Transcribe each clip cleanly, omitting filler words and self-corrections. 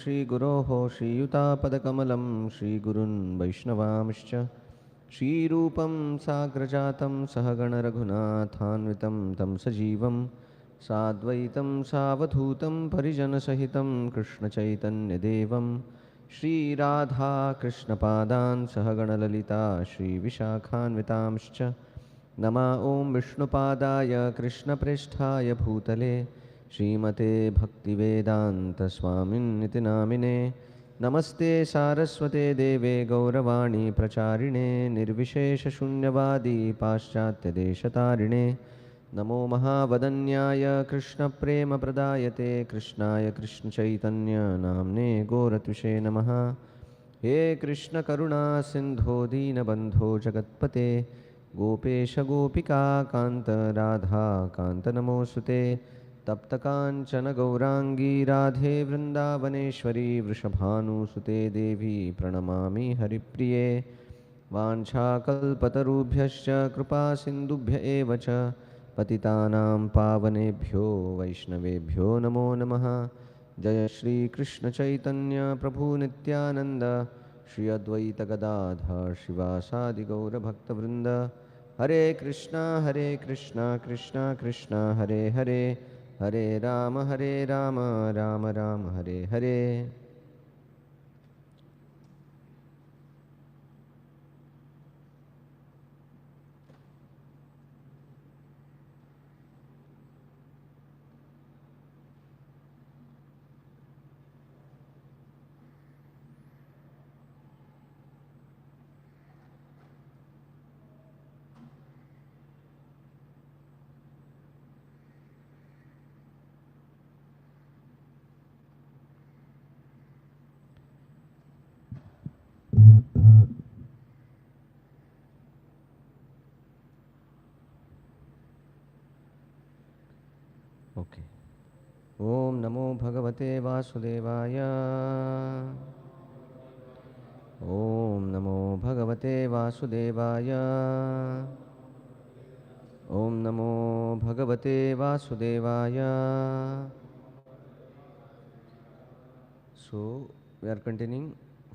श्रीगुरोः श्रीयुतापदकमलं श्रीगुरुन् वैष्णवांश्च श्रीरूपं साग्रजातं सहगणरघुनाथान्वितं तं सजीवं साद्वैतं सावधूतं परिजनसहितं कृष्णचैतन्यदेवं श्रीराधाकृष्णपादान् सहगणललिता श्रीविशाखान्वितांश्च नमा ॐ विष्णुपादाय कृष्णप्रेष्ठाय भूतले श्रीमते भक्तिवेदान्तस्वामिन्निति नामिने नमस्ते सारस्वते देवे गौरवाणी प्रचारिणे निर्विशेषशून्यवादी पाश्चात्यदेशतारिणे नमो महावदन्याय कृष्णप्रेमप्रदायते कृष्णाय कृष्णचैतन्य नाम्ने गोरत्विषे नमः। हे कृष्णकरुणा सिन्धो दीनबन्धो जगत्पते गोपेश गोपिका कान्त राधा कान्त नमोऽस्तुते तप्तकाञ्चन गौराङ्गी राधे वृन्दावनेश्वरी वृषभानुसुते देवी प्रणमामि हरिप्रिये वाञ्छाकल्पतरुभ्यश्च कृपासिन्धुभ्य एव च पतितानां पावनेभ्यो वैष्णवेभ्यो नमो नमः। जय श्री कृष्ण चैतन्य प्रभु नित्यानंद श्री अद्वैत गदाधर शिवासादि गौर भक्तवृंद हरे कृष्णा कृष्णा कृष्णा हरे हरे हरे राम राम राम हरे हरे। ओके। ओम नमो भगवते वासुदेवाय। ओम नमो भगवते वासुदेवाय। ओम नमो भगवते वासुदेवाय। So we are continuing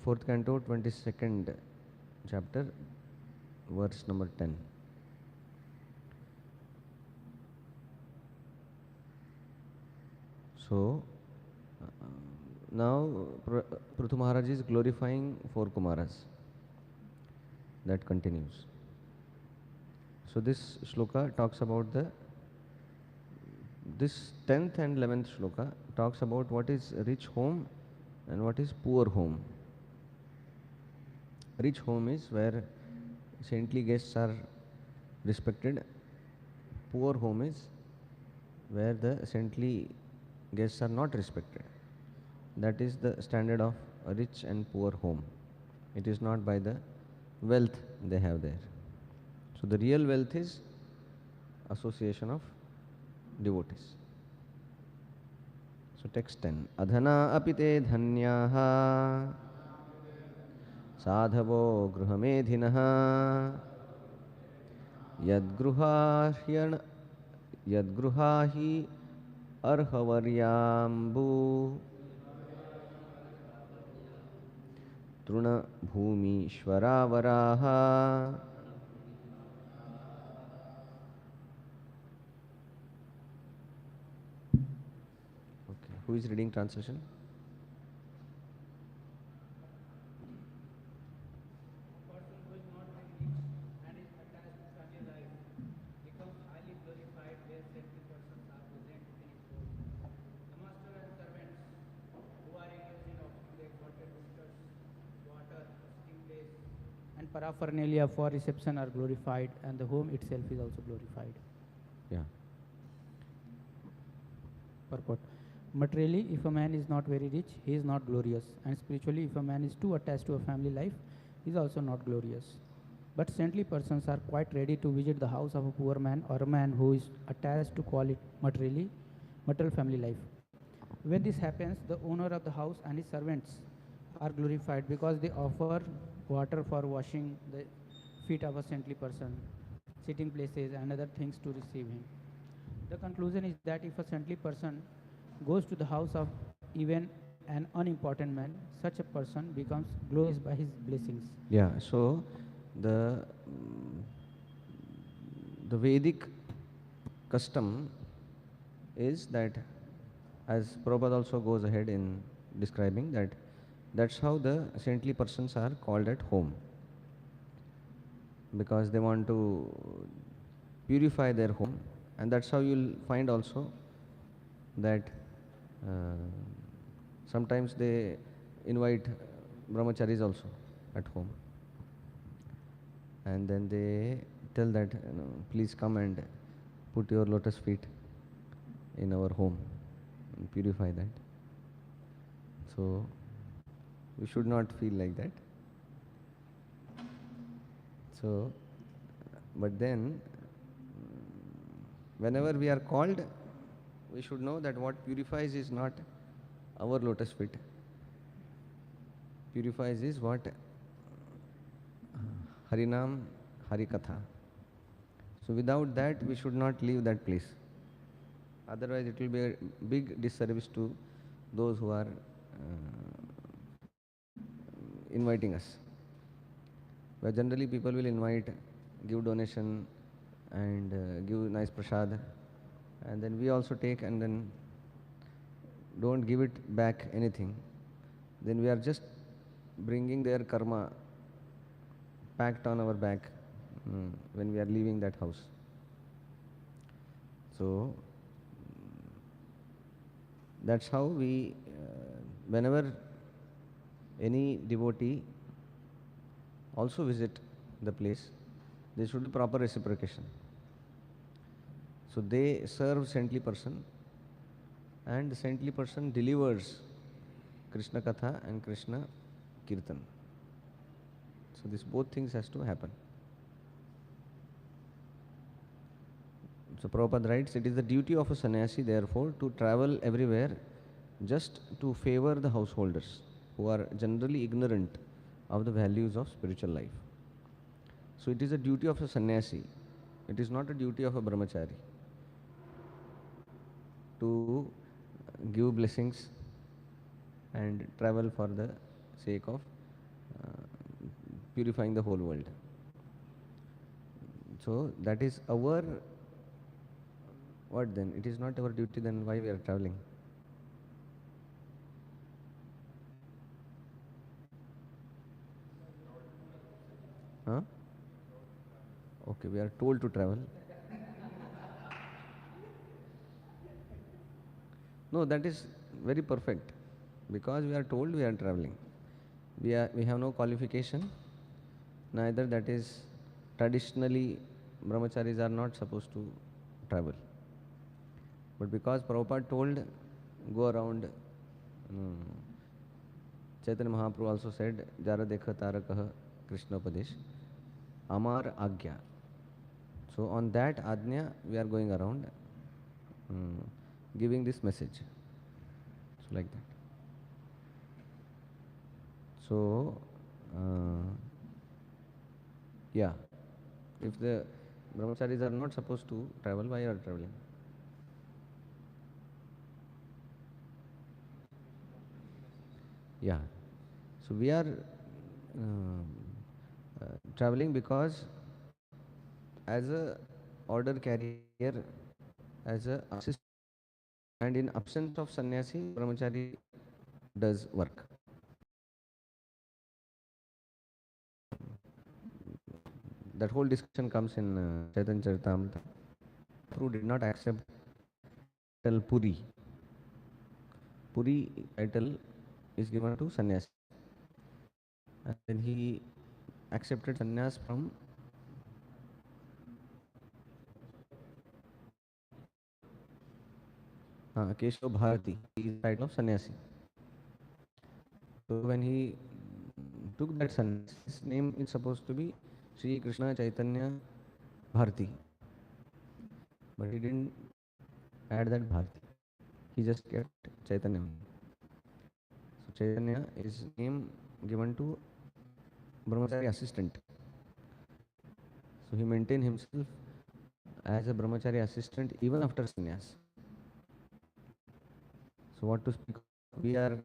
fourth canto 22nd chapter verse number 10. So now Prithu Maharaj is glorifying four Kumaras. That continues. So this shloka talks about this 10th and 11th shloka talks about what is rich home and what is poor home. Rich home is where saintly guests are respected. Poor home is where the saintly guests are not respected. That is the standard of a rich and poor home. It is not by the wealth they have there. So the real wealth is association of devotees. So text 10. Adhana apite dhanyaha sadhavo gruhamedhinaha yadgruhahi arhavaryambu truna bhumi shwaravaraha. Okay. Who is reading translation? Paraphernalia for reception are glorified, and the home itself is also glorified. Yeah. Purport. Materially, if a man is not very rich, he is not glorious. And spiritually, if a man is too attached to a family life, he is also not glorious. But saintly persons are quite ready to visit the house of a poor man or a man who is attached to call it material family life. When this happens, the owner of the house and his servants are glorified because they offer water for washing the feet of a saintly person, sitting places and other things to receive him. The conclusion is that if a saintly person goes to the house of even an unimportant man, such a person becomes glorious by his blessings. Yeah, so the mm, the Vedic custom is that, as Prabhupada also goes ahead in describing that, that's how the saintly persons are called at home, because they want to purify their home, and that's how you'll find also that uh, sometimes they invite brahmacharis also at home, and then they tell that, please come and put your lotus feet in our home and purify that. So we should not feel like that. So, but then whenever we are called, we should know that what purifies is not our lotus feet. Purifies is what? Harinam, Harikatha. So without that, we should not leave that place. Otherwise, it will be a big disservice to those who are inviting us. Where generally people will invite, give donation, and give nice prasad, and then we also take and then don't give it back anything. Then we are just bringing their karma packed on our back when we are leaving that house. So that's how we, whenever any devotee also visit the place, there should be proper reciprocation. So they serve saintly person, and the saintly person delivers Krishna Katha and Krishna Kirtan. So these both things has to happen. So Prabhupada writes, it is the duty of a sannyasi therefore to travel everywhere just to favor the householders who are generally ignorant of the values of spiritual life. So it is a duty of a sannyasi. It is not a duty of a brahmachari to give blessings and travel for the sake of uh, purifying the whole world. So that is our, what then? It is not our duty, then why we are traveling? Huh? Okay, we are told to travel. No, that is very perfect, because we are told we are traveling. We have no qualification, neither that is traditionally brahmacharis are not supposed to travel. But because Prabhupada told, go around, Chaitanya Mahaprabhu also said, Jara Dekha Tarakah Krishna Padesh, Amar Agya. So on that Ajna, we are going around giving this message. So like that. So, yeah, if the brahmacharis are not supposed to travel, why are traveling? Yeah. So we are traveling because as a order carrier, as a assistant, and in absence of sannyasi, brahmachari does work. That whole discussion comes in Chaitanya Charitamrita. Who did not accept title Puri. Puri title is given to sannyasi. And then he accepted sannyas from Keshav Bharati. He is the title of sannyasi. So when he took that sannyas, his name is supposed to be Sri Krishna Chaitanya Bharati. But he didn't add that Bharati. He just kept Chaitanya. So Chaitanya is name given to brahmachari assistant. So he maintained himself as a brahmachari assistant even after sannyas. So what to speak? We are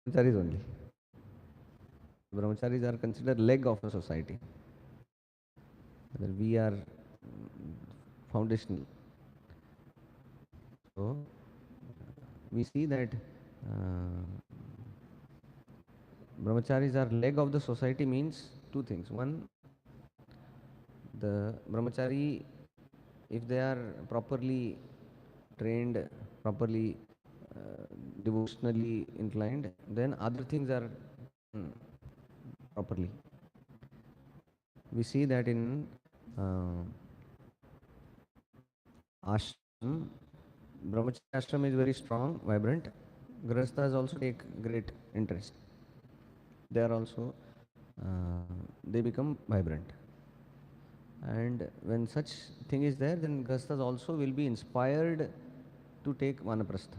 brahmacharis only. Brahmacharis are considered leg of a society. We are foundational. So we see that brahmacharis are leg of the society means two things. One, the brahmachari, if they are properly trained, properly devotionally inclined, then other things are properly. We see that in uh, ashram, brahmacharya ashram is very strong, vibrant. Grahasthas also take great interest. They are also, they become vibrant. And when such thing is there, then Grahasthas also will be inspired to take Vanaprastha.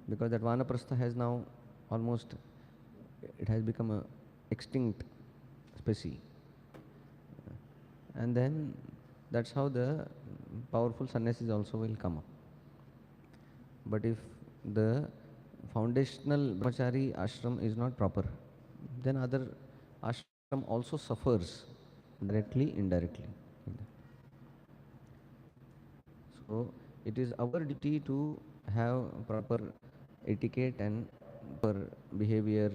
Because that Vanaprastha has now almost, it has become a extinct species. And then that's how the powerful sannyasis also will come up. But if the foundational brahmachari ashram is not proper, then other ashram also suffers directly, indirectly. So it is our duty to have proper etiquette and proper behavior.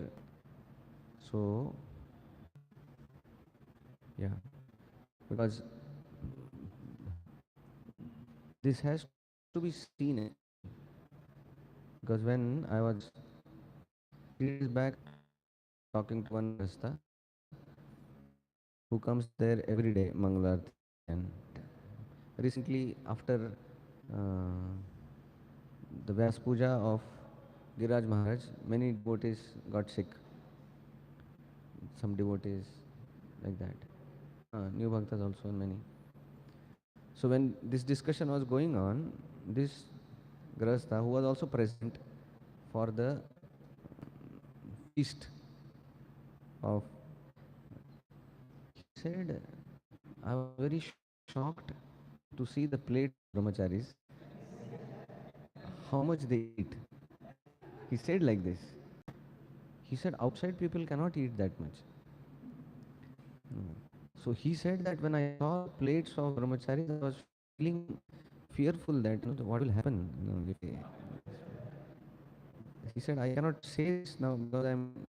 So yeah, because this has to be seen. Because when I was 3 days back talking to one Rasta who comes there every day, Mangalarti, and recently after uh, the Vyas Puja of Giraj Maharaj, many devotees got sick. Some devotees like that. New Bhaktas also many. So when this discussion was going on, this Grahastha who was also present for the feast of, he said, I was very shocked to see the plate of brahmacharis, how much they eat. He said like this. He said outside people cannot eat that much. So he said that when I saw plates of brahmacharis, I was feeling fearful that what will happen. He said, I cannot say this now because I'm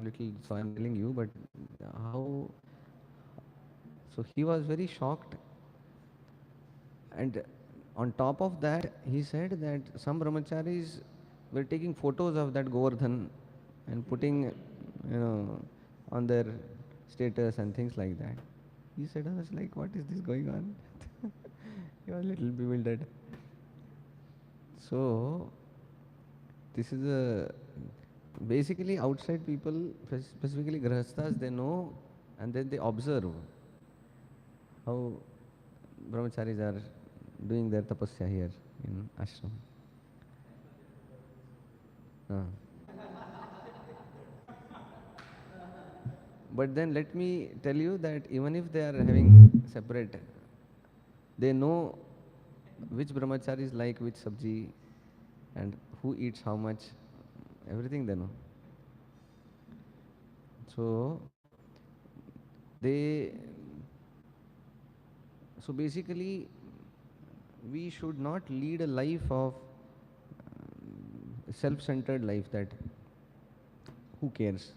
little, so I'm telling you, but how? So he was very shocked, and on top of that, he said that some brahmacharis were taking photos of that Govardhan and putting, on their status and things like that. He said, I was like, what is this going on? He was a little bewildered. So, this is a basically outside people, specifically Grahasthas, they know and then they observe how brahmacharis are doing their tapasya here in ashram. Uh. But then let me tell you that even if they are having separate, they know which brahmacharis like which sabji and who eats how much, everything they know. So they, so basically we should not lead a life of self-centered life that who cares,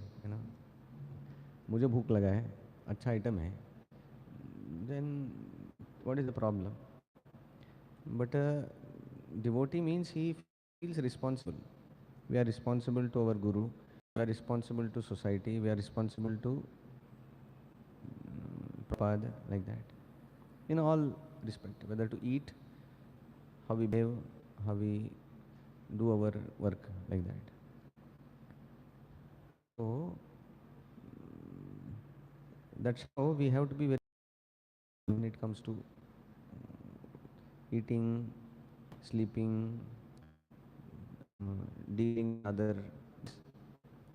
मुझे भूख लगा है, अच्छा item है, then what is the problem? But a devotee means he feels responsible. We are responsible to our guru, we are responsible to society, we are responsible to Prabhupada, like that. In all respect, whether to eat, how we behave, how we do our work, like that. So that's how we have to be very when it comes to eating, sleeping, dealing with other,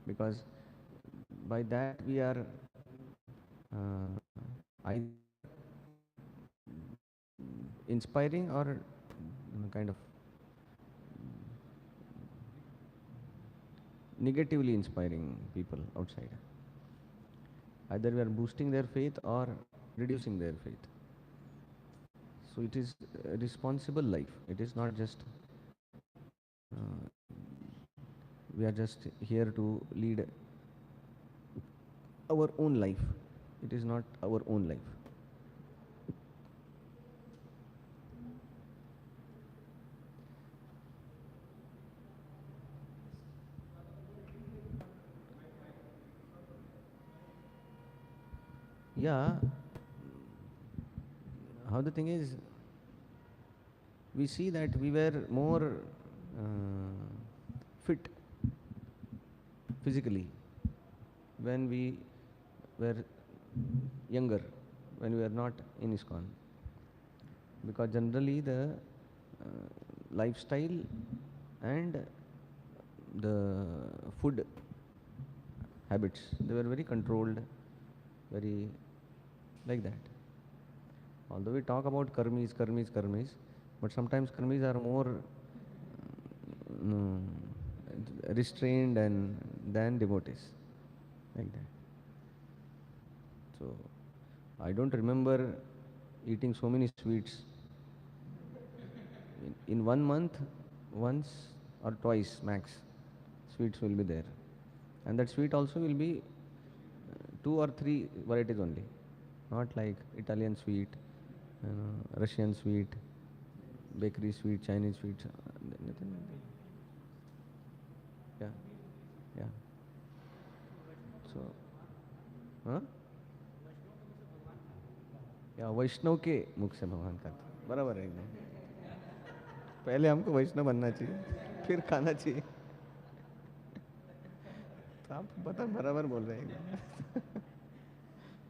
because by that we are either inspiring or kind of negatively inspiring people outside. Either we are boosting their faith or reducing their faith. So it is a responsible life. It is not just we are just here to lead our own life. It is not our own life. Yeah, how the thing is, we see that we were more fit physically when we were younger, when we were not in ISKCON. Because generally the lifestyle and the food habits, they were very controlled, very like that. Although we talk about karmis, but sometimes karmis are more mm, restrained and than devotees, like that. So I don't remember eating so many sweets. In 1 month, once or twice max, sweets will be there. And that sweet also will be 2 or 3 varieties only. Not like Italian sweet, Russian sweet, bakery sweet, Chinese sweets. Nothing like that. Yeah, yeah. So, huh? या वैष्णव के मुख से भगवान का बराबर है एकदम. पहले हमको वैष्णव बनना चाहिए, फिर खाना चाहिए. तो आप बता बराबर बोल रहे हैं एकदम.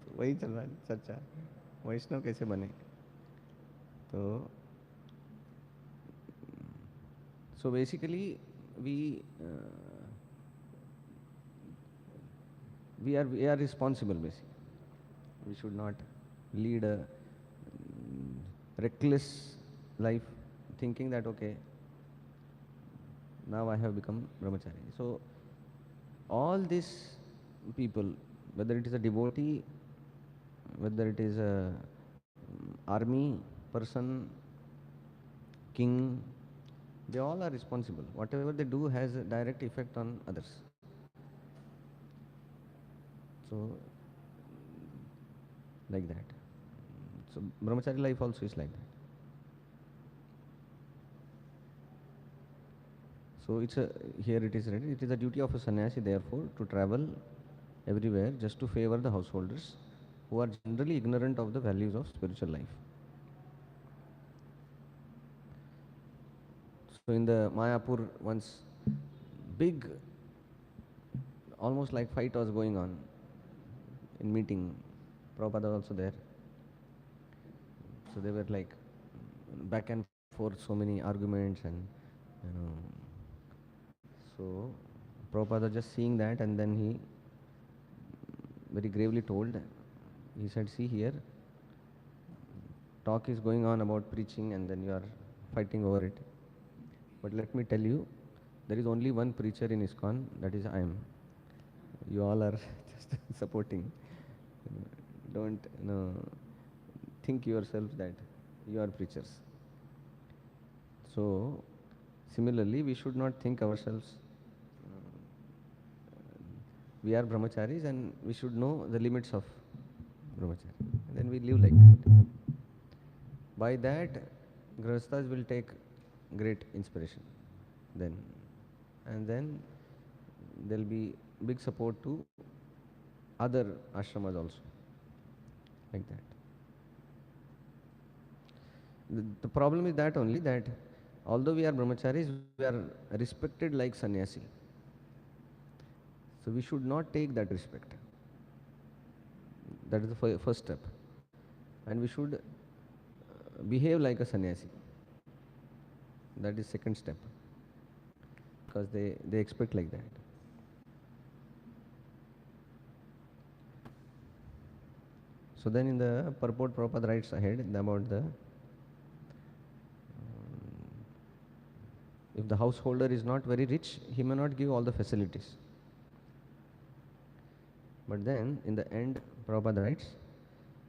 तो वही चल रहा है चर्चा, वैष्णव कैसे बने. तो so basically we are responsible basically. We should not lead a reckless life thinking that okay, now I have become brahmachari. So all these people, whether it is a devotee, whether it is a army person, king, they all are responsible. Whatever they do has a direct effect on others. So like that. So brahmachari life also is like that. So here it is written, it is the duty of a sannyasi therefore to travel everywhere just to favor the householders who are generally ignorant of the values of spiritual life. So in the Mayapur once big, almost like fight was going on in meeting. Prabhupada was also there. So they were like back and forth, so many arguments and you know. So Prabhupada just seeing that and then he very gravely told, he said, see here, talk is going on about preaching and then you are fighting over it. But let me tell you, there is only one preacher in ISKCON, that is I am. You all are just supporting. Don't think yourselves that you are preachers. So similarly, we should not think ourselves we are brahmacharis and we should know the limits of brahmachari. And then we live like that. By that, grahasthas will take great inspiration then. And then there will be big support to other ashramas also, like that. The problem is that only that although we are brahmacharis, we are respected like sannyasi. So we should not take that respect. That is the first step. And we should behave like a sannyasi. That is second step. Because they expect like that. So then in the purport, Prabhupada writes ahead about the if the householder is not very rich, he may not give all the facilities. But then, in the end, Prabhupada writes,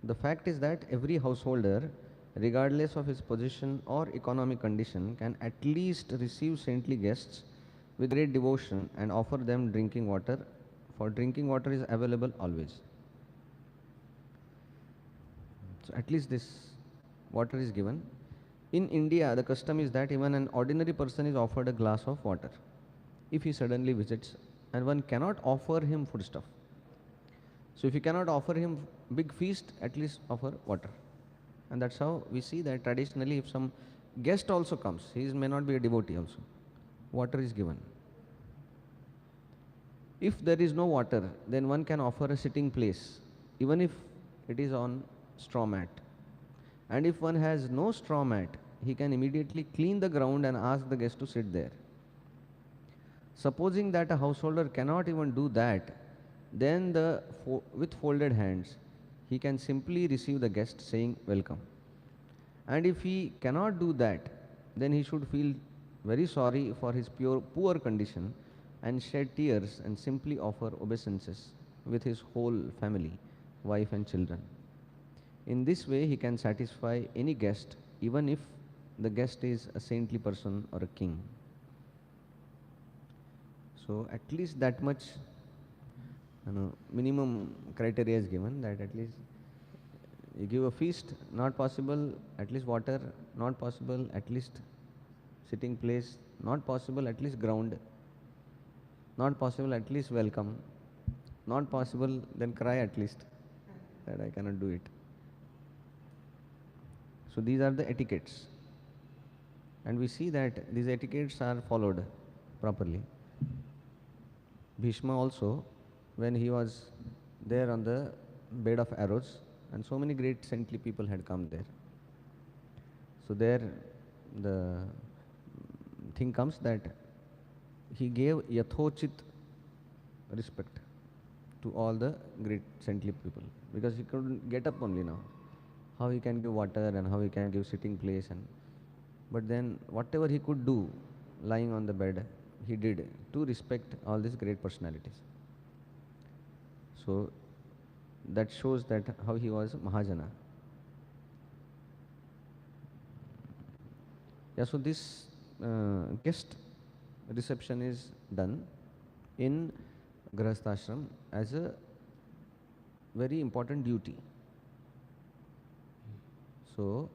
the fact is that every householder, regardless of his position or economic condition, can at least receive saintly guests with great devotion and offer them drinking water, for drinking water is available always. So at least this water is given. In India, the custom is that even an ordinary person is offered a glass of water if he suddenly visits, and one cannot offer him foodstuff. So if you cannot offer him big feast, at least offer water. And that's how we see that traditionally if some guest also comes, he may not be a devotee also, water is given. If there is no water, then one can offer a sitting place, even if it is on straw mat. And if one has no straw mat, he can immediately clean the ground and ask the guest to sit there. Supposing that a householder cannot even do that, then with folded hands, he can simply receive the guest saying welcome. And if he cannot do that, then he should feel very sorry for his poor condition and shed tears and simply offer obeisances with his whole family, wife and children. In this way, he can satisfy any guest, even if the guest is a saintly person or a king. So at least that much minimum criteria is given, that at least you give a feast, not possible, at least water, not possible, at least sitting place, not possible, at least ground, not possible, at least welcome, not possible, then cry at least that I cannot do it. So these are the etiquettes, and we see that these etiquettes are followed properly. Bhishma also, when he was there on the bed of arrows, and so many great saintly people had come there. So there the thing comes that he gave yathochit respect to all the great saintly people, because he couldn't get up only now. How he can give water and how he can give sitting place, but then whatever he could do lying on the bed, he did to respect all these great personalities. So that shows that how he was Mahajana. Yeah, so this guest reception is done in Grahasthashram as a very important duty. So,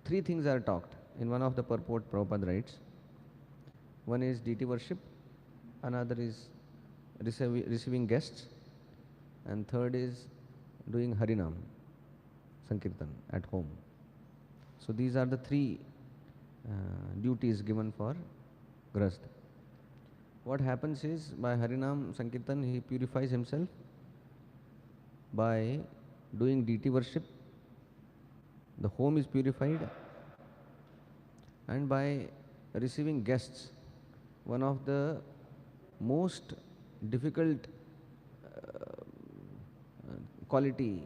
three things are talked. In one of the purport, Prabhupada writes, one is deity worship, another is receiving guests, and third is doing Harinam, Sankirtan at home. So these are the three duties given for Grahastha. What happens is, by Harinam Sankirtan, he purifies himself. By doing deity worship, the home is purified. And by receiving guests, one of the most difficult quality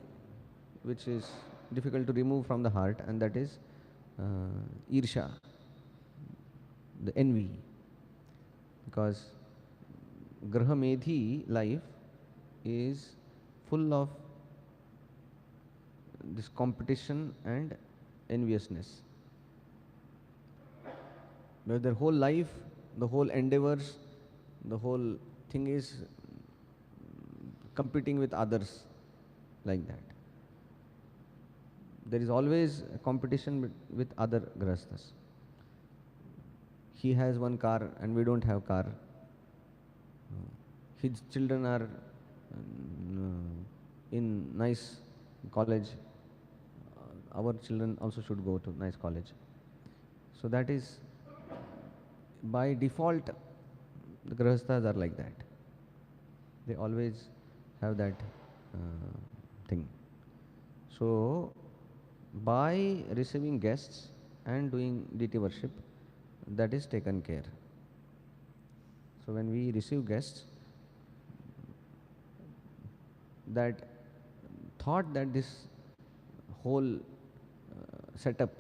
which is difficult to remove from the heart, and that is Irsha, the envy. Because Grahamedhi life is full of this competition and enviousness. Where their whole life, the whole endeavors, the whole thing is competing with others, like that. There is always a competition with other Grahasthas. He has one car and we don't have car. His children are in nice college. Our children also should go to nice college. So that is, by default, the Grahasthas are like that. They always have that thing. So, by receiving guests and doing deity worship, that is taken care. So when we receive guests, that thought that this whole setup,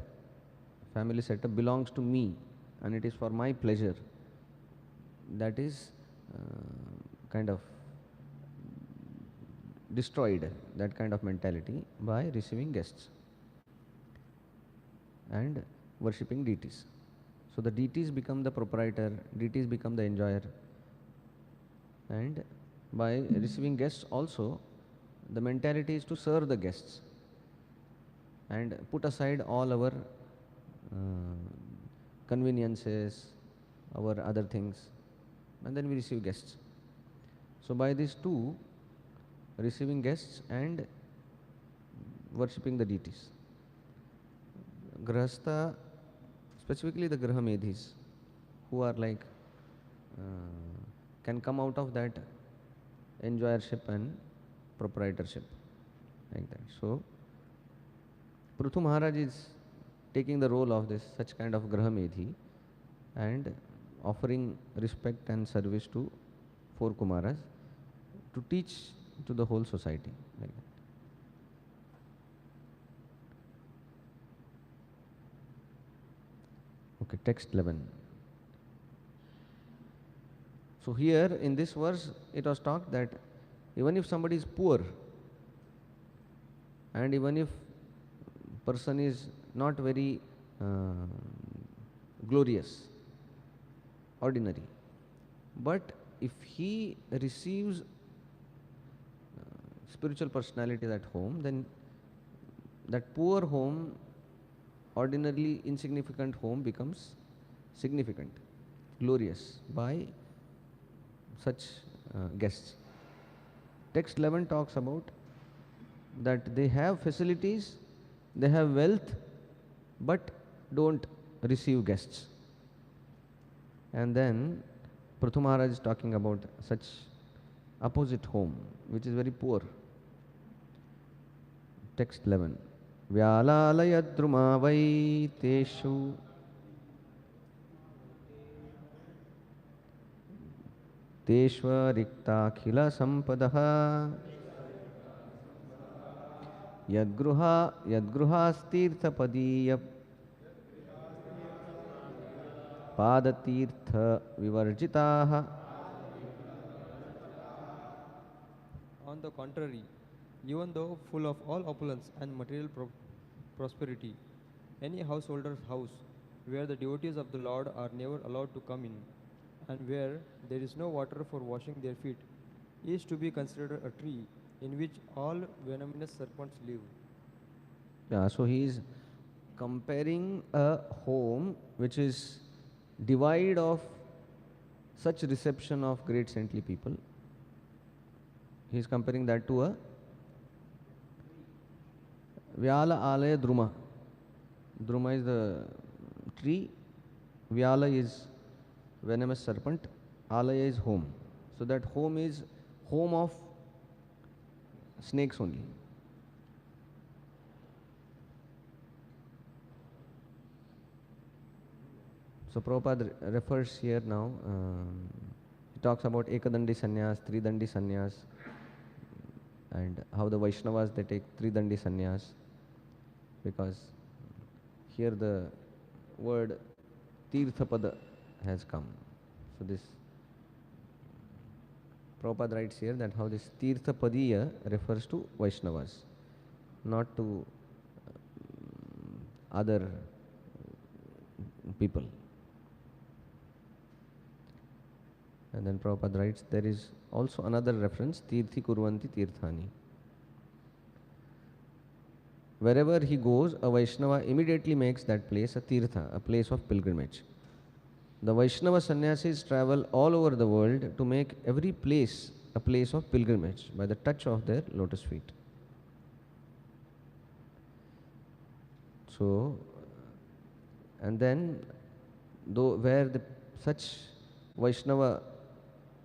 family setup belongs to me and it is for my pleasure, that is kind of destroyed, that kind of mentality, by receiving guests and worshipping deities. So the deities become the proprietor, deities become the enjoyer, and by receiving guests also, the mentality is to serve the guests and put aside all our conveniences, our other things, and then we receive guests. So by these two, receiving guests and worshipping the deities, Grahastha, specifically the Grahamedhis, who are like, can come out of that enjoyership and proprietorship, like that. So Prithu Maharaj is taking the role of this such kind of Grahamedhi and offering respect and service to 4 Kumaras to teach to the whole society, like that. Okay, text 11. So here in this verse it was talked that even if somebody is poor and even if person is not very glorious, ordinary, but if he receives spiritual personalities at home, then that poor home, ordinarily insignificant home, becomes significant, glorious by such guests. Text 11 talks about that they have facilities, they have wealth, but don't receive guests. And then Prithu Maharaj is talking about such opposite home, which is very poor. Text 11. Vyalalaya vai teshu teshvariktakhila sampadaha yadgruhastirthapadiyya padatirtha vivarjitaha. On the contrary, even though full of all opulence and material prosperity, any householder's house where the devotees of the Lord are never allowed to come in, and where there is no water for washing their feet, is to be considered a tree in which all venomous serpents live. Yeah, so he is comparing a home which is devoid of such reception of great saintly people. He is comparing that to a Vyala Alaya Druma. Druma is the tree, Vyala is venomous serpent, Alaya is home. So that home is home of snakes only. So Prabhupada refers here now, he talks about Ekadandi Sannyas, Tridandi Sannyas, and how the Vaishnavas, they take Tridandi Sannyas, because here the word Tirthapada has come. So this Prabhupada writes here that how this Tirthapadiya refers to Vaishnavas, not to other people. And then Prabhupada writes, there is also another reference, Tirthi Kurvanti Tirthani. Wherever he goes, a Vaishnava immediately makes that place a Tirtha, a place of pilgrimage. The Vaishnava sannyasis travel all over the world to make every place a place of pilgrimage by the touch of their lotus feet. So, and then, though where such Vaishnava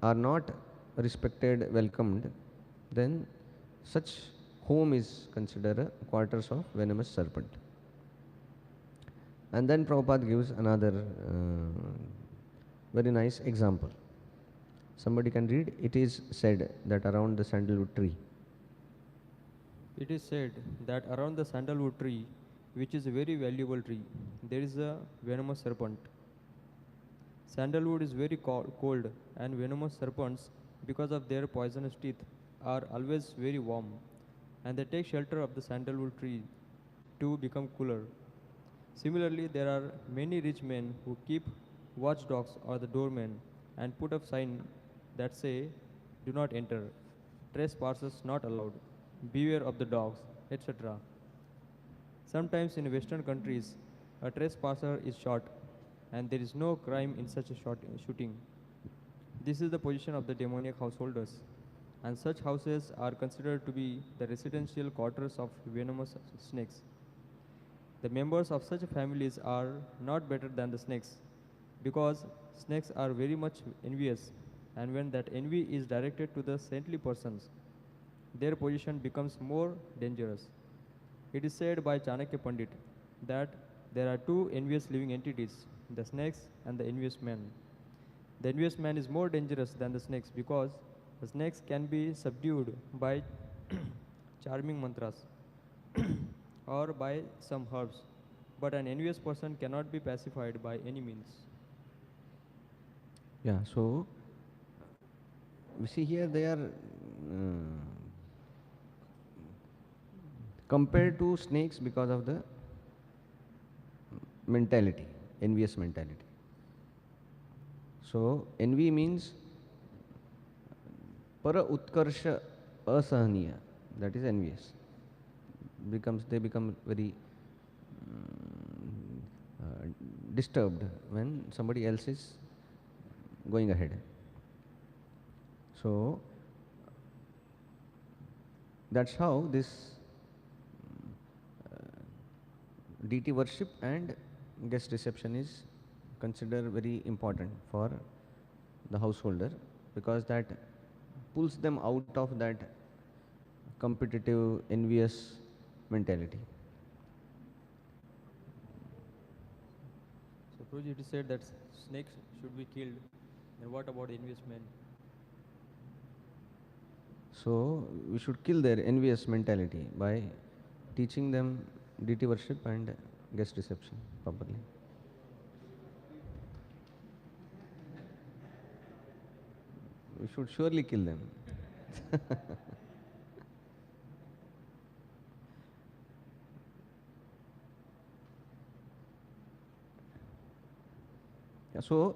are not respected, welcomed, then such home is considered a quarters of venomous serpent. And then Prabhupada gives another very nice example. Somebody can read. It is said that around the sandalwood tree. It is said that around the sandalwood tree, which is a very valuable tree, there is a venomous serpent. Sandalwood is very cold, and venomous serpents, because of their poisonous teeth, are always very warm, and they take shelter of the sandalwood tree to become cooler. Similarly, there are many rich men who keep watchdogs or the doormen and put up signs that say, "Do not enter, trespassers not allowed, beware of the dogs," etc. Sometimes in Western countries, a trespasser is shot, and there is no crime in such a shooting. This is the position of the demoniac householders, and such houses are considered to be the residential quarters of venomous snakes. The members of such families are not better than the snakes, because snakes are very much envious, and when that envy is directed to the saintly persons, their position becomes more dangerous. It is said by Chanakya Pandit that there are two envious living entities, the snakes and the envious man. The envious man is more dangerous than the snakes because the snakes can be subdued by charming mantras or by some herbs, but an envious person cannot be pacified by any means. Yeah, so we see here they are compared to snakes because of the mentality, envious mentality. So envy means para utkarsha asahaniya, that is envious. They become very disturbed when somebody else is going ahead. So that's how this deity worship and guest reception is considered very important for the householder, because that pulls them out of that competitive, envious mentality. So, Prabhuji, it is said that snakes should be killed. And what about envious men? So we should kill their envious mentality by teaching them deity worship and guest reception properly. We should surely kill them. Yeah, so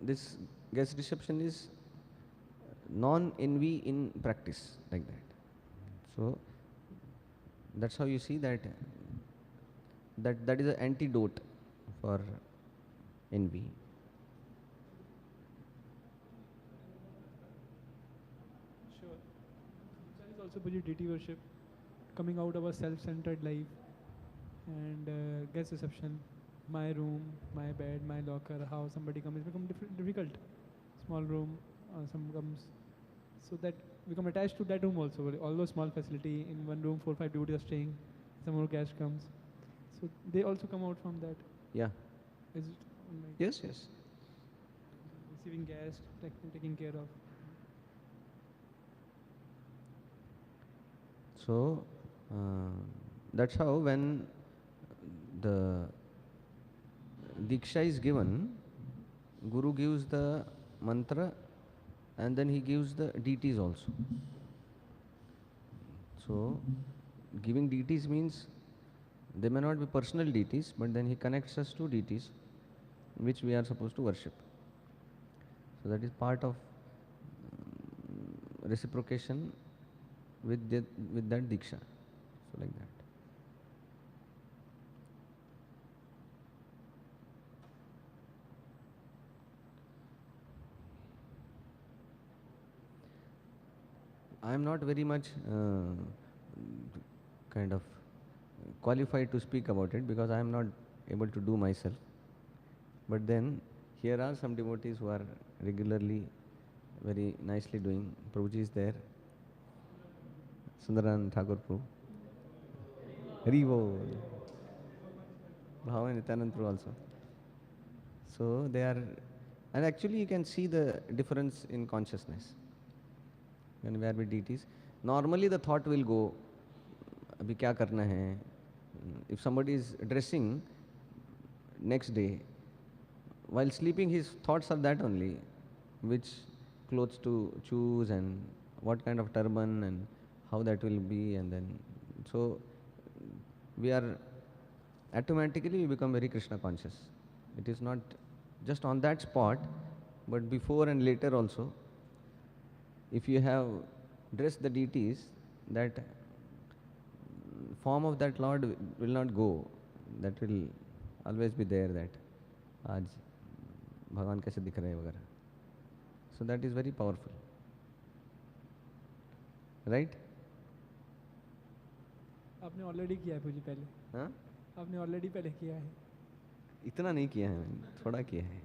this guest reception is non-envy in practice, like that. So that's how you see that that is an antidote for envy. Sure. That is also Puji deity worship, coming out of a self-centered life, and guest reception. My room, my bed, my locker, how somebody comes become difficult. Small room, some comes, so that become attached to that room also. Although small facility, in one room 4 5 devotees are staying, some more guest comes, so they also come out from that. Yeah. Is it like Yes, yes. receiving guests, taking care of? So that's how when the Diksha is given, Guru gives the mantra and then he gives the deities also. So giving deities means they may not be personal deities, but then he connects us to deities which we are supposed to worship. So that is part of reciprocation with that Diksha. So like that. I am not very much kind of qualified to speak about it, because I am not able to do myself. But then here are some devotees who are regularly very nicely doing. Prabhuji is there. Sundaran Thakur Prabhu. Haribo. Bhava Nityanand Prabhu also. So they are, and actually you can see the difference in consciousness when we are with deities. Normally the thought will go, abhi kya karna hai? If somebody is dressing next day, while sleeping, his thoughts are that only, which clothes to choose and what kind of turban and how that will be, and then so we are automatically we become very Krishna conscious. It is not just on that spot, but before and later also. If you have dressed the deities, that form of that Lord will not go. That will always be there. That आज भगवान कैसे दिख रहे हैं वगैरह. So that is very powerful, right? आपने already किया है पूजी पहले. हाँ? आपने ऑलरेडी पहले किया है. इतना नहीं किया है मैंने, थोड़ा किया है.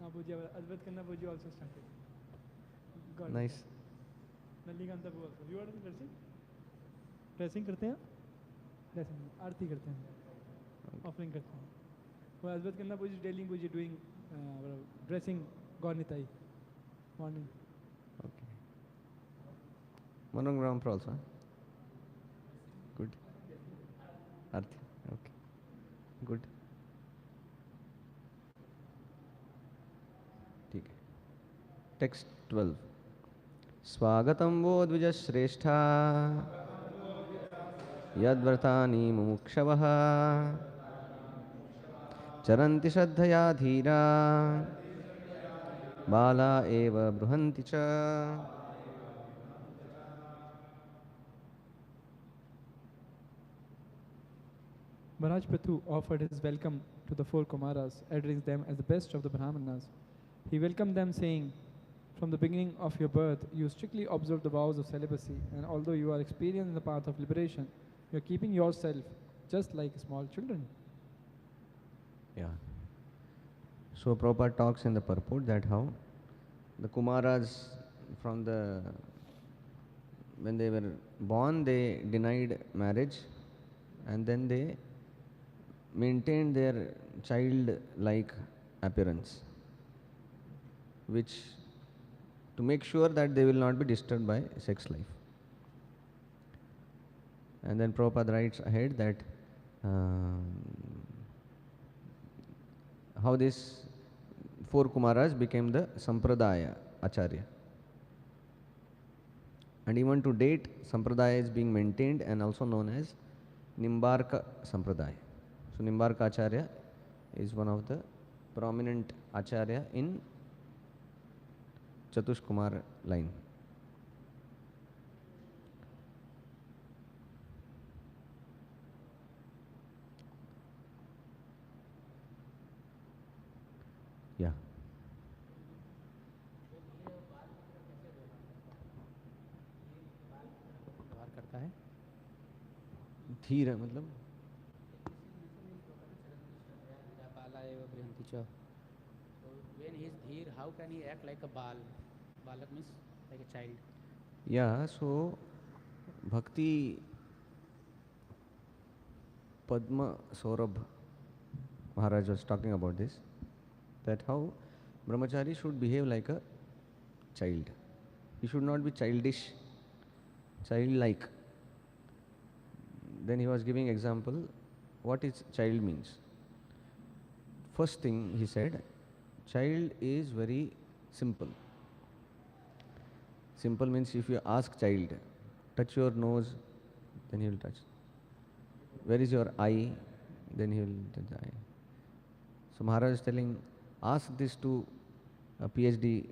हाँ पूजी अद्वैत करना पूजी ऑल्सो स्टार्टेड. Nice. नलिकांता पूजी also. You are dressing. Dressing करते हैं. ड्रेसिंग आरती करते हैं. ऑफरिंग करते हैं. वो अद्वैत करना puja daily puja doing dressing Gaur Nitai morning. Okay. Monogram also. Huh? Good. Arthi. Okay. Good. ठीक है. Text 12. स्वागतं वो द्विजश्रेष्ठा यद्व्रतानि मुमुक्षवः चरन्ति श्रद्धया धीरा बाला एव बृहन्ति च. Maharaj Prithu offered his welcome to the four Kumaras, addressing them as the best of the Brahmanas. He welcomed them saying, "From the beginning of your birth, you strictly observe the vows of celibacy, and although you are experienced in the path of liberation, you are keeping yourself just like small children." Yeah. So Prabhupada talks in the purport that how the Kumaras from when they were born, they denied marriage, and then they maintained their child-like appearance, which to make sure that they will not be disturbed by sex life. And then Prabhupada writes ahead that how these four Kumaras became the Sampradaya Acharya. And even to date, Sampradaya is being maintained and also known as Nimbarka Sampradaya. So Nimbarka Acharya is one of the prominent Acharya in Chatush Kumar line. Yeah. व्यवहार करता है. धीर है मतलब बाला एव बृहन्ति च. So when he is dheer, how can he act like a bal? Balak means like a child. Yeah, so Bhakti Padma Saurabh Maharaj was talking about this, that how Brahmachari should behave like a child. He should not be childish, childlike. Then he was giving example what is child means. First thing he said, child is very simple. Simple means if you ask child, touch your nose, then he will touch. Where is your eye? Then he will touch the eye. So Maharaj is telling, ask this to a PhD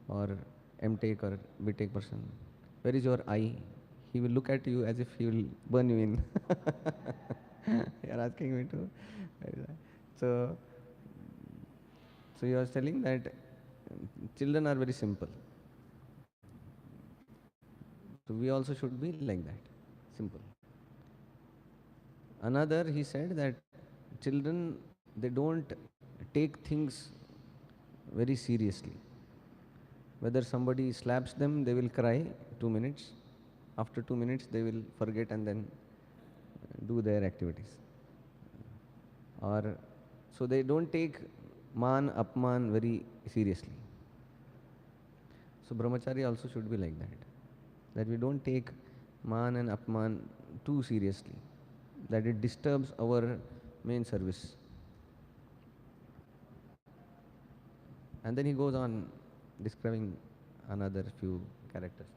or MTech or BTech person. Where is your eye? He will look at you as if he will burn you in. You are asking me to. So he was telling that children are very simple. So we also should be like that, simple. Another, he said that children, they don't take things very seriously. Whether somebody slaps them, they will cry 2 minutes. After 2 minutes, they will forget and then do their activities. Or so they don't take man, apman very seriously. So brahmachari also should be like that we don't take man and apman too seriously, that it disturbs our main service. And then he goes on describing another few characteristics.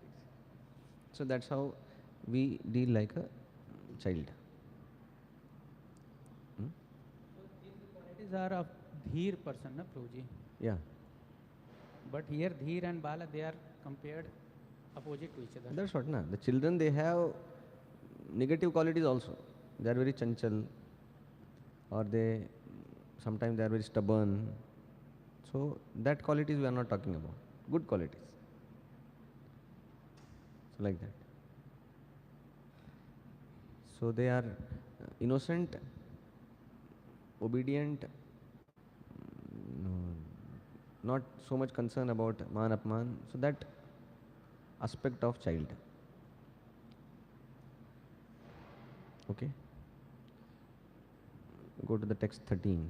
So that's how we deal like a child. Hmm? Qualities are of dheer person, na Prabhuji? Yeah, But here dheer and bala, they are compared opposite to each other. that's what, na. The children, they have negative qualities also. They are very chanchal, or they sometimes they are very stubborn. So that qualities we are not talking about. Good qualities. So like that. So they are innocent, obedient, no, not so much concern about man apman. So that aspect of child. Okay. Go to the text 13.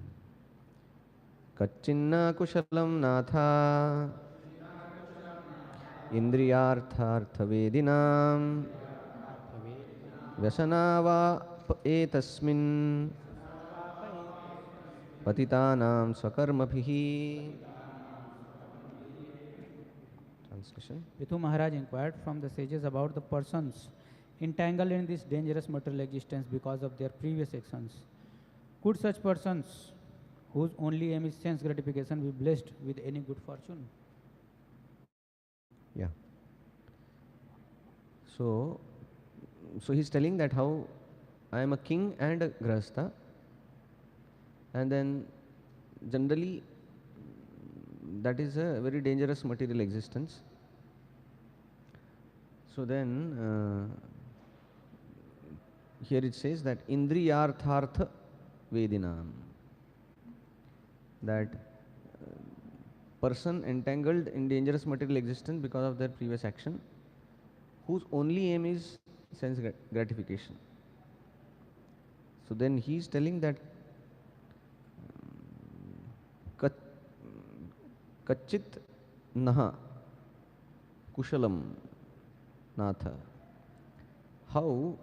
Kachinna kushalam natha indriyartharthavedinam vyasana etasmin patitanam swakarmabhihi. Translation. Prithu Maharaj inquired from the sages about the persons entangled in this dangerous material existence because of their previous actions. Could such persons, whose only aim is sense gratification, be blessed with any good fortune? Yeah. So he's telling that how I am a king and a grahastha, and then generally that is a very dangerous material existence. So then here it says that indriyarthartha vedinam, that person entangled in dangerous material existence because of their previous action, whose only aim is sense gratification. So then he is telling that kachit naha kushalam natha, how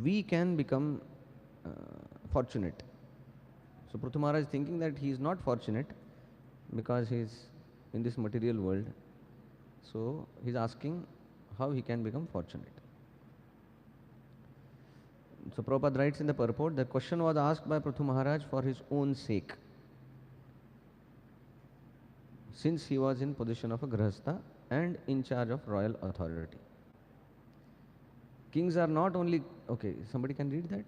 we can become fortunate. So Prithu Maharaj is thinking that he is not fortunate because he is in this material world. So he is asking how he can become fortunate. So Prabhupada writes in the purport, the question was asked by Prithu Maharaj for his own sake, since he was in position of a grahastha and in charge of royal authority. Kings are not only, okay, somebody can read that?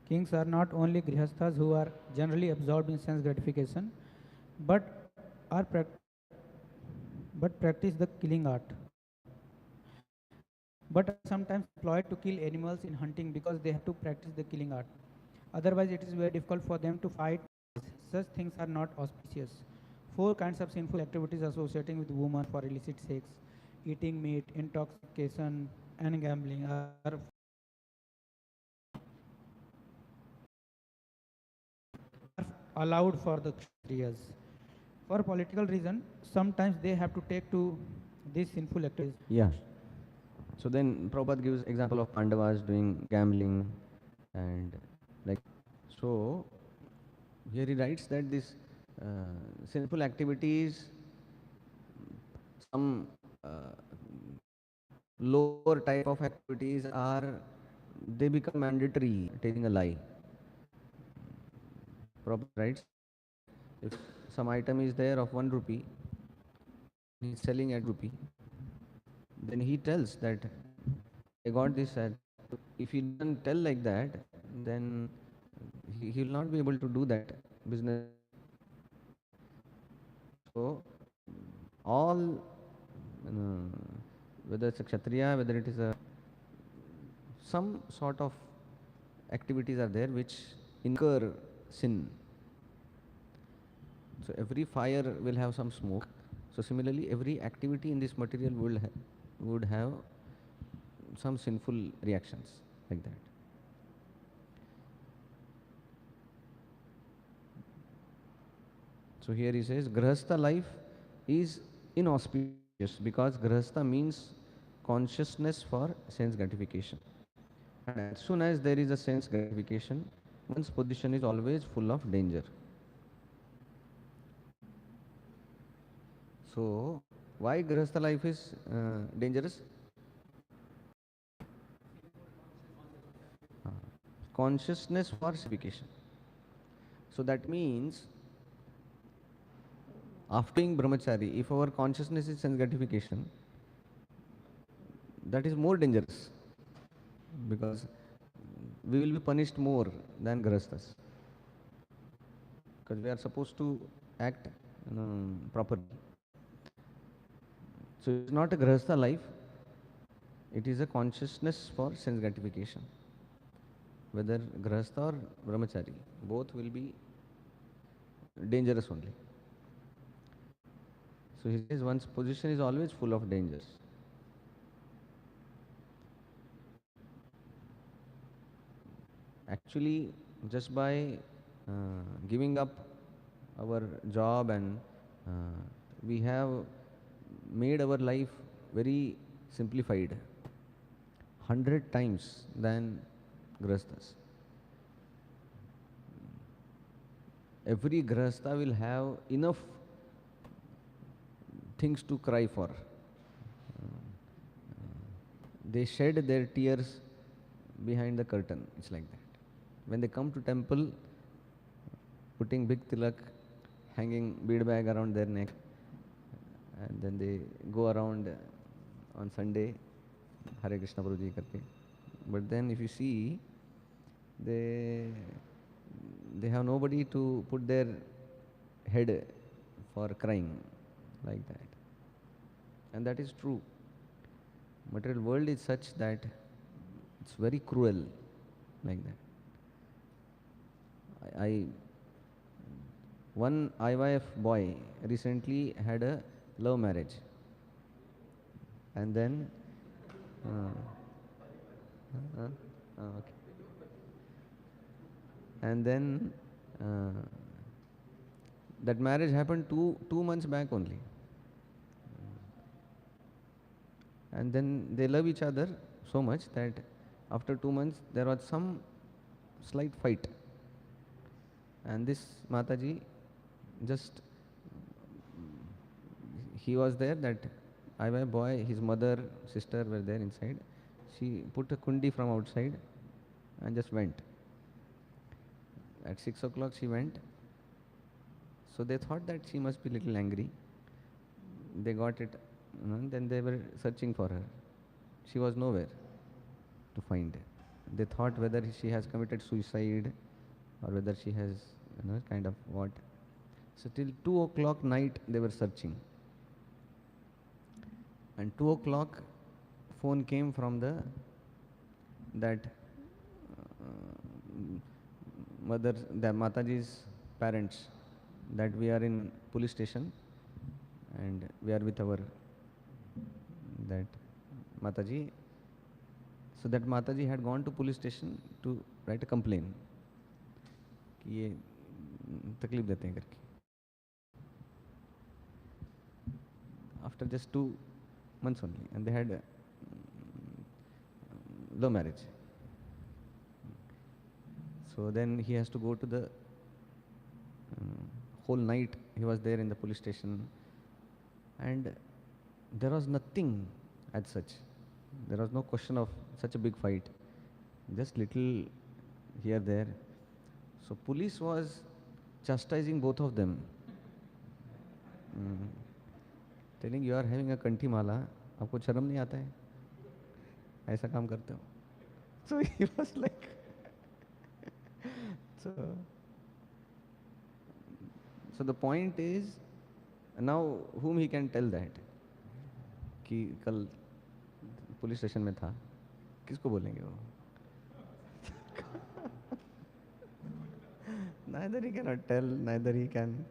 Kings are not only grihasthas who are generally absorbed in sense gratification, but practice the killing art. But are sometimes employed to kill animals in hunting because they have to practice the killing art. Otherwise, it is very difficult for them to fight. Such things are not auspicious. 4 kinds of sinful activities associating with women for illicit sex, eating meat, intoxication, and gambling are allowed for the Kshatriyas. For political reason, sometimes they have to take to these sinful activities. Yeah. So then Prabhupada gives example of Pandavas doing gambling and like, so here he writes that this sinful activities, some lower type of activities are, they become mandatory, telling a lie. Prabhupada writes, if some item is there of 1 rupee, he is selling at rupee, then he tells that I got this at. If he doesn't tell like that, then he will not be able to do that business. So all, whether it's a kshatriya, whether it is a, some sort of activities are there which incur sin. So every fire will have some smoke. So similarly, every activity in this material would have some sinful reactions like that. So here he says, Grahastha life is inauspicious because Grahastha means consciousness for sense gratification. And as soon as there is a sense gratification, one's position is always full of danger. So, why Grihastha life is dangerous? Uh, Consciousness for sanctification. So that means after being brahmachari, if our consciousness is sense gratification, that is more dangerous because we will be punished more than grihasthas because we are supposed to act properly. So it's not a grihastha life, it is a consciousness for sense gratification. Whether grihastha or brahmachari, both will be dangerous only. So he says one's position is always full of dangers. Actually, just by giving up our job and we have made our life very simplified 100 times than grihasthas. Every grihastha will have enough things to cry for. They shed their tears behind the curtain. It's like that. When they come to temple, putting big tilak, hanging bead bag around their neck, and then they go around on Sunday, Hare Krishna Prabhuji karke. But then if you see, they have nobody to put their head for crying like that. And that is true. Material world is such that it's very cruel like that. One IYF boy recently had a love marriage, and then okay. And then that marriage happened two months back only, and then they love each other so much that after 2 months there was some slight fight. And this Mataji just, he was there, that IY boy, his mother, sister were there inside. She put a kundi from outside and just went. At 6 o'clock she went. So they thought that she must be little angry. They got it, then they were searching for her. She was nowhere to find. They thought whether she has committed suicide or whether she has kind of what. So till 2 o'clock night they were searching. And 2 o'clock phone came from that mother, the Mataji's parents, that we are in police station and we are with our that Mataji. So that Mataji had gone to police station to write a complaint कि ये तकलीफ देते हैं करके. After just 2 months only, and they had love marriage. So then he has to go to the whole night he was there in the police station, and there was nothing as such. There was no question of such a big fight, just little here there. So police was chastising both of them, telling you are having a kanti mala, आपको शर्म नहीं आता है, ऐसा काम करते हो. So he was like, so the point is, now whom he can tell that कि कल पुलिस स्टेशन में था, किसको बोलेंगे वो? Neither he cannot tell, neither he can,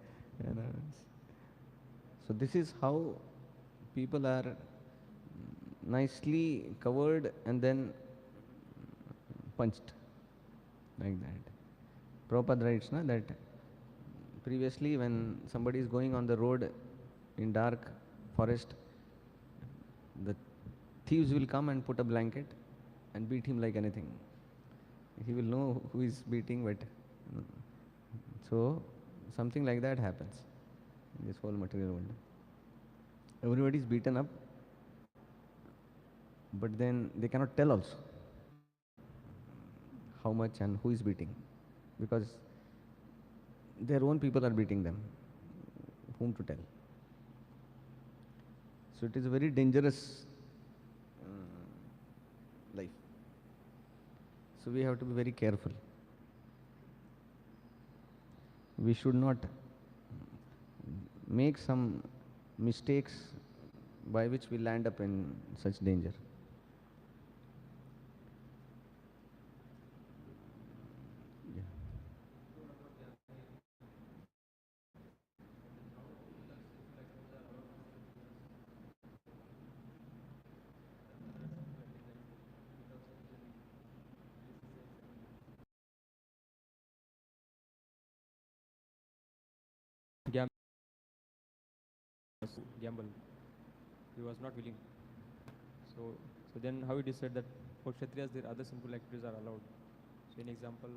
So this is how people are nicely covered and then punched like that. Prabhupada writes that previously when somebody is going on the road in dark forest, the thieves will come and put a blanket and beat him like anything. He will know who is beating, but so something like that happens in this whole material world. Everybody is beaten up, but then they cannot tell also how much and who is beating, because their own people are beating them. Whom to tell? So it is a very dangerous life. So we have to be very careful. We should not make some mistakes by which we land up in such danger. Yeah. Gamble. He was not willing. So, so then how it is said that for Kshatriyas there other sinful activities are allowed. So, in example,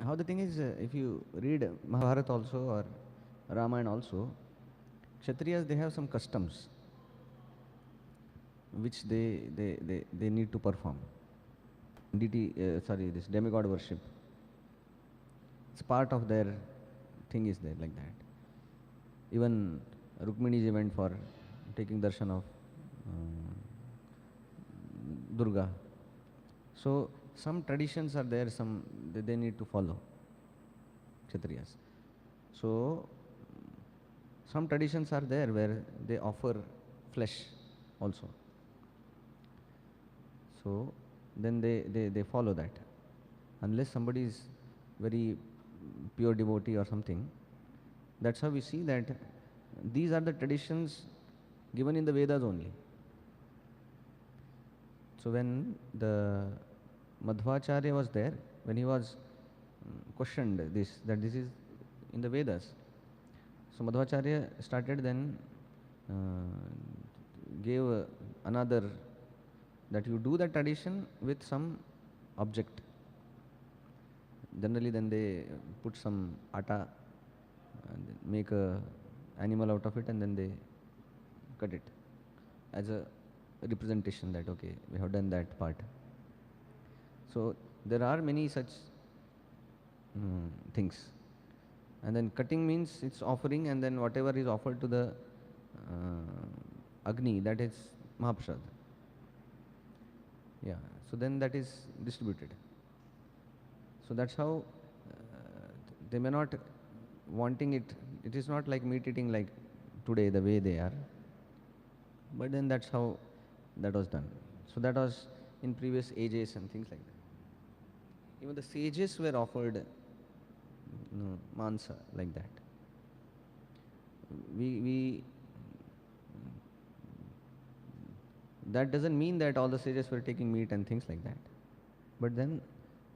How the thing is, if you read Mahabharata also or Ramayana also, Kshatriyas, they have some customs which they need to perform. This demigod worship. It's part of their thing is there like that. Even Rukmini's event for taking darshan of Durga. So some traditions are there, some they need to follow, Kshatriyas. So some traditions are there where they offer flesh also. So then they follow that. Unless somebody is very pure devotee or something, that's how we see that these are the traditions given in the Vedas only. So when the Madhvacharya was there, when he was questioned that this is in the Vedas. So Madhvacharya started then gave another, that you do the tradition with some object. Generally then they put some atta and make a animal out of it, and then they cut it as a representation that okay, we have done that part. So there are many such things. And then cutting means it's offering, and then whatever is offered to the Agni, that is Mahaprasad. Yeah, so then that is distributed. So that's how they may not wanting it. It is not like meat eating like today the way they are. But then that's how that was done. So that was in previous ages and things like that. Even the sages were offered mansa like that. We that doesn't mean that all the sages were taking meat and things like that. But then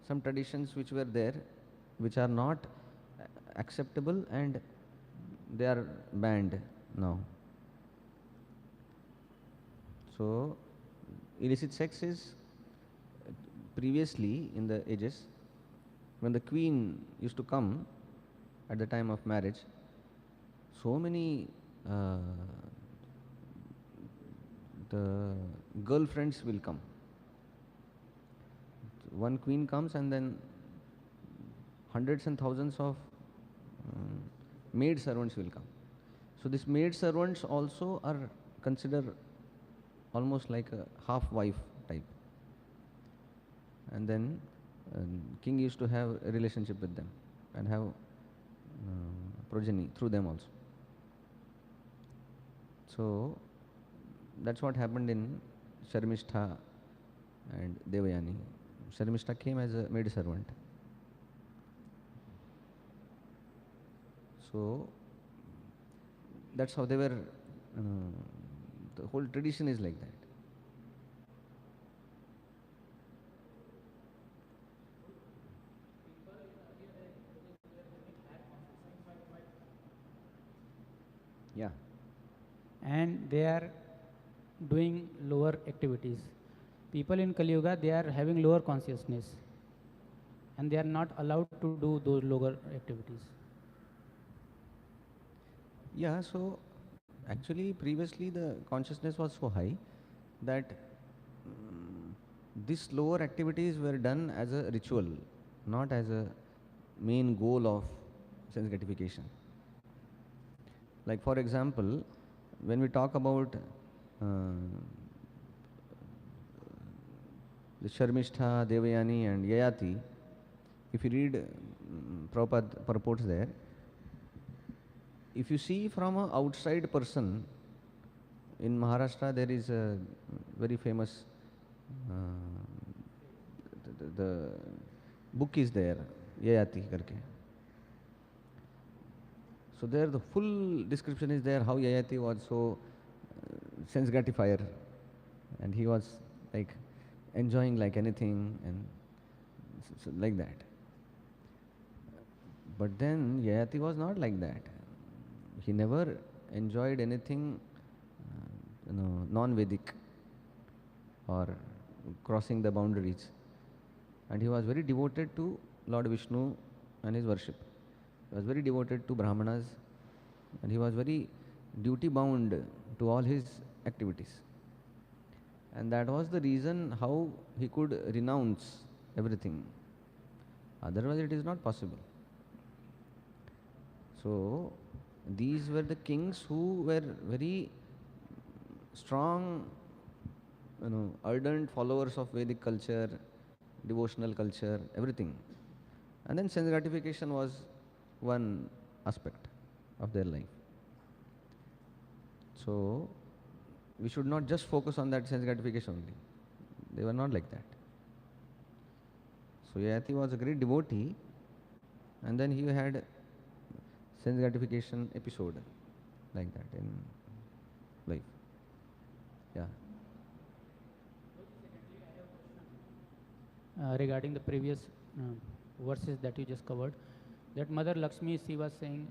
some traditions which were there, which are not acceptable, and they are banned now. So illicit sex is previously in the ages when the queen used to come at the time of marriage, so many the girlfriends will come. One queen comes and then hundreds and thousands of maid servants will come. So these maid servants also are considered almost like a half wife type. And then king used to have a relationship with them and have progeny through them also. So that's what happened in Sharmishtha and Devayani. Sharmishtha came as a maid servant. So that's how they were, the whole tradition is like that. Yeah. And they are doing lower activities. People in Kali Yuga, they are having lower consciousness, and they are not allowed to do those lower activities. Yeah, so Actually, previously the consciousness was so high that these lower activities were done as a ritual, not as a main goal of sense gratification. Like for example, when we talk about the Sharmishtha, Devayani and Yayati, if you read Prabhupada purports there, if you see from an outside person, in Maharashtra there is a very famous, uh, the book is there, Yayati karke. So there the full description is there how Yayati was so sense gratifier, and he was like enjoying like anything and so like that. But then Yayati was not like that. He never enjoyed anything, non-Vedic or crossing the boundaries. And he was very devoted to Lord Vishnu and his worship. He was very devoted to Brahmanas, and he was very duty bound to all his activities. And that was the reason how he could renounce everything. Otherwise it is not possible. So these were the kings who were very strong, ardent followers of Vedic culture, devotional culture, everything. And then sense gratification was one aspect of their life. So we should not just focus on that sense gratification only. They were not like that. So Yayati was a great devotee, and then he had sense gratification episode like that in life. Yeah. Regarding the previous verses that you just covered, that Mother Lakshmi, she was saying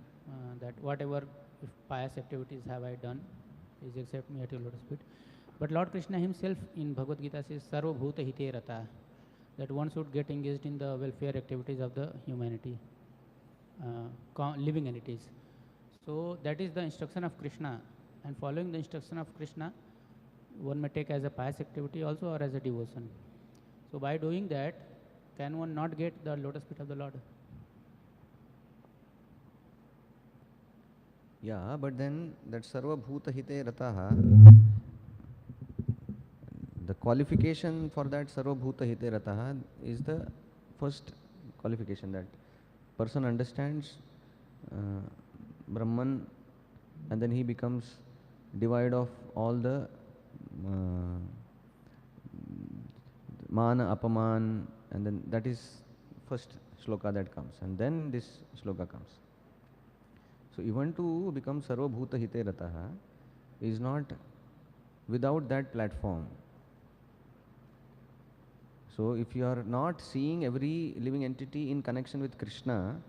that whatever if pious activities have I done, please accept me at your lotus feet. But Lord Krishna himself in Bhagavad Gita says, Sarva Bhuta Hite Rata, that one should get engaged in the welfare activities of the humanity, living entities. So that is the instruction of Krishna, and following the instruction of Krishna, one may take as a pious activity also or as a devotion. So by doing that, can one not get the lotus feet of the Lord? Yeah, but then that Sarva Bhuta Hite Rataha, the qualification for that Sarva Bhuta Hite Rataha is the first qualification, that person understands Brahman, and then he becomes devoid of all the mana, apaman, and then that is first shloka that comes, and then this shloka comes. So even to become Sarva Bhuta Hite Rataha is not without that platform. So if you are not seeing every living entity in connection with Krishna,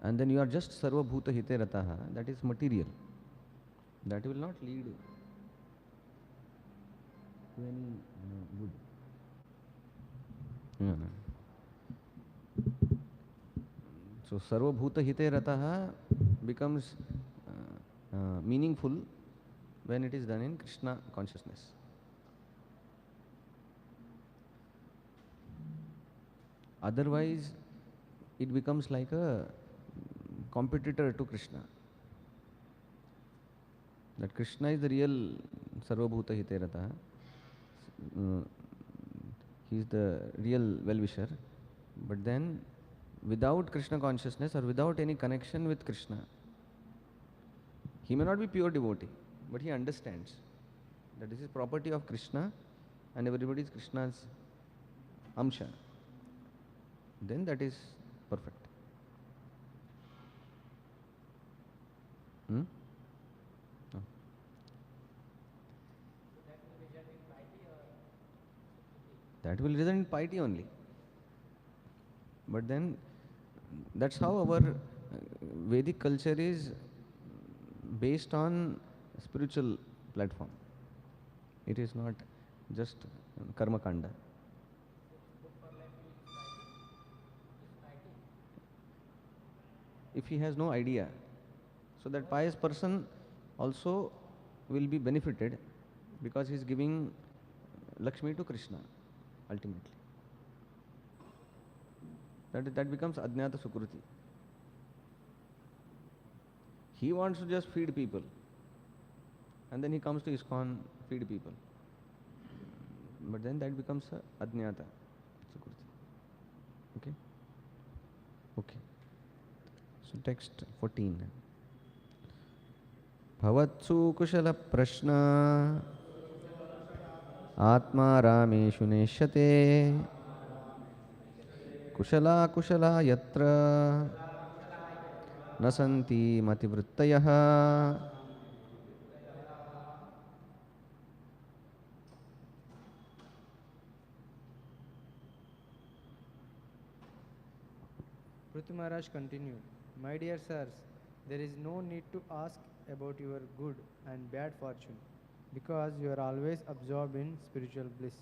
and then you are just Sarva Bhuta Hite Rataha, that is material. That will not lead to any good. So Sarva Bhuta Hite Rataha becomes meaningful when it is done in Krishna consciousness. Otherwise, it becomes like a competitor to Krishna. That Krishna is the real Sarva Bhuta Hite Rataha. He is the real well-wisher. But then, without Krishna consciousness or without any connection with Krishna, he may not be pure devotee, but he understands that this is property of Krishna and everybody is Krishna's amsha. Then that is perfect. No. That will result in piety only. But then that's how our Vedic culture is based on spiritual platform. It is not just karma kanda. If he has no idea, so that pious person also will be benefited because he is giving Lakshmi to Krishna ultimately. That becomes Ajnata Sukruti. He wants to just feed people, and then he comes to ISKCON, feed people. But then that becomes a Ajnata Sukruti. Okay? Okay. So text 14. Bhavatsu kushala prashna atma rameshu neshyate kushala kushala yatra nasanti mativrittayah. Pruthi Maharaj continued, My dear sirs, there is no need to ask about your good and bad fortune, because you are always absorbed in spiritual bliss.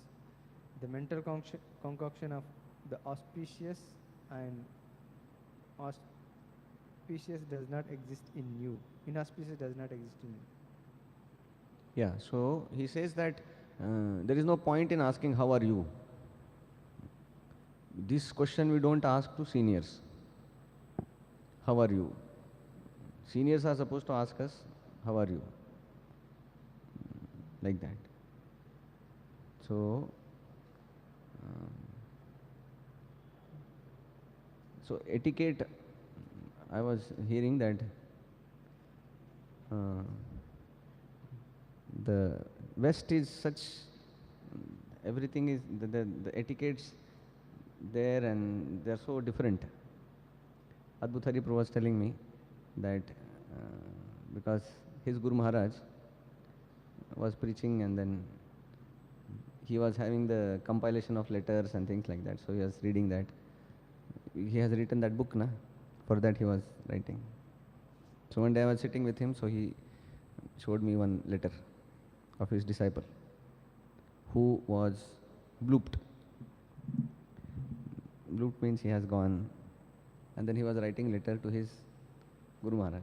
The mental concoction of the auspicious and auspicious does not exist in you. Inauspicious does not exist in you. Yeah, so he says that there is no point in asking how are you. This question we don't ask to seniors. How are you? Seniors are supposed to ask us, how are you? Like that. So, so etiquette, I was hearing that the West is such, everything is, the etiquettes there and they are so different. Adbhut Hari Prabhu was telling me that because his Guru Maharaj was preaching and then he was having the compilation of letters and things like that, so he was reading that. He has written that book, na? For that he was writing. So one day I was sitting with him, so he showed me one letter of his disciple who was blooped. Blooped means he has gone, and then he was writing letter to his Guru Maharaj.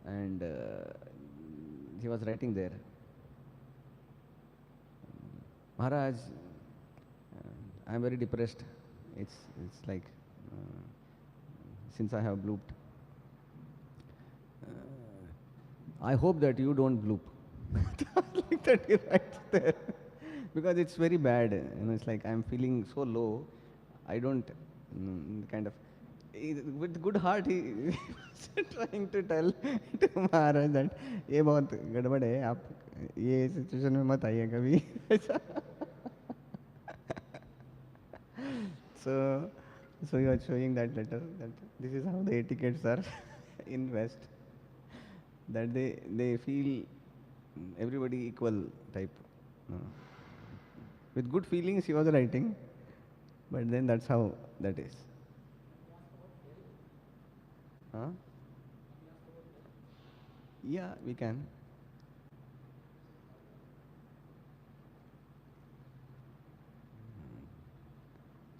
And he was writing there, Maharaj, I am very depressed. It's like since I have blooped. I hope that you don't bloop. Like that he writes there. Because it's very bad. You know, it's like I'm feeling so low. I don't kind of with good heart he was trying to tell to Maharaj that ये बहुत गड़बड़ है, आप ये situation में मत आइए कभी. So you are showing that letter that this is how the etiquettes are in West, that they feel everybody equal type. With good feelings he was writing, but then that's how that is. Huh? Yeah, we can.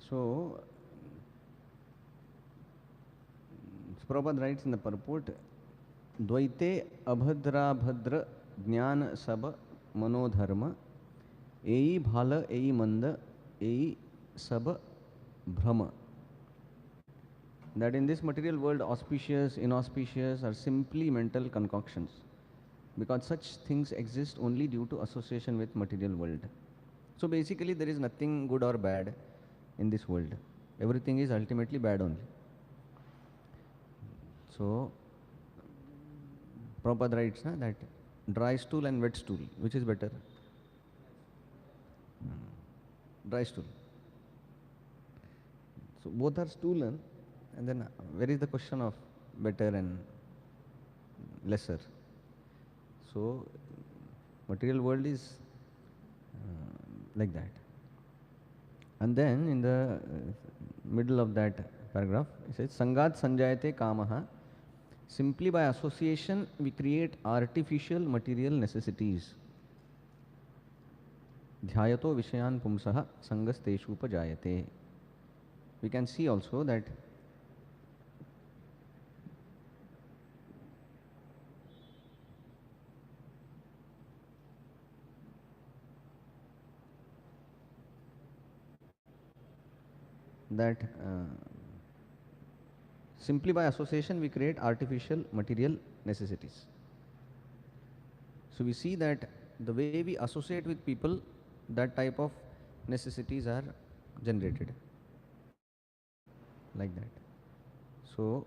So, Prabhupada writes in the purport, Dvaite abhadra bhadra jnana sab manodharma ei bhala ei manda ei sab brahma. That in this material world, auspicious, inauspicious are simply mental concoctions, because such things exist only due to association with material world. So basically there is nothing good or bad in this world. Everything is ultimately bad only. So Prabhupada writes that dry stool and wet stool, which is better? Dry stool. So both are stool, and then where is the question of better and lesser? So material world is like that. And then in the middle of that paragraph, it says, Sangat sanjayate kamaha. Simply by association, we create artificial material necessities. Dhyayato vishayan pumsaha sangasteshu upajayate. We can see also that that simply by association we create artificial material necessities. So we see that the way we associate with people, that type of necessities are generated like that. So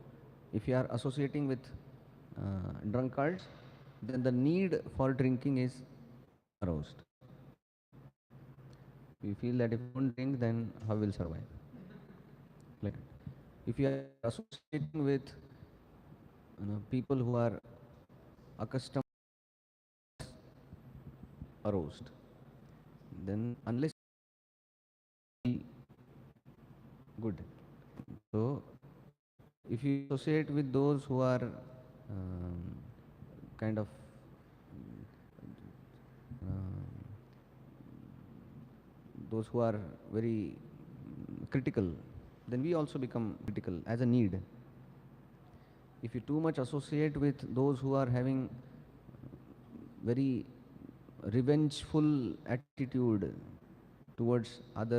if you are associating with drunkards, then the need for drinking is aroused. We feel that if we don't drink, then how will survive? Like, if you are associating with people who are accustomed aroused, then unless you feel good. So if you associate with those who are kind of um, those who are very critical, then we also become critical as a need. If you too much associate with those who are having very revengeful attitude towards other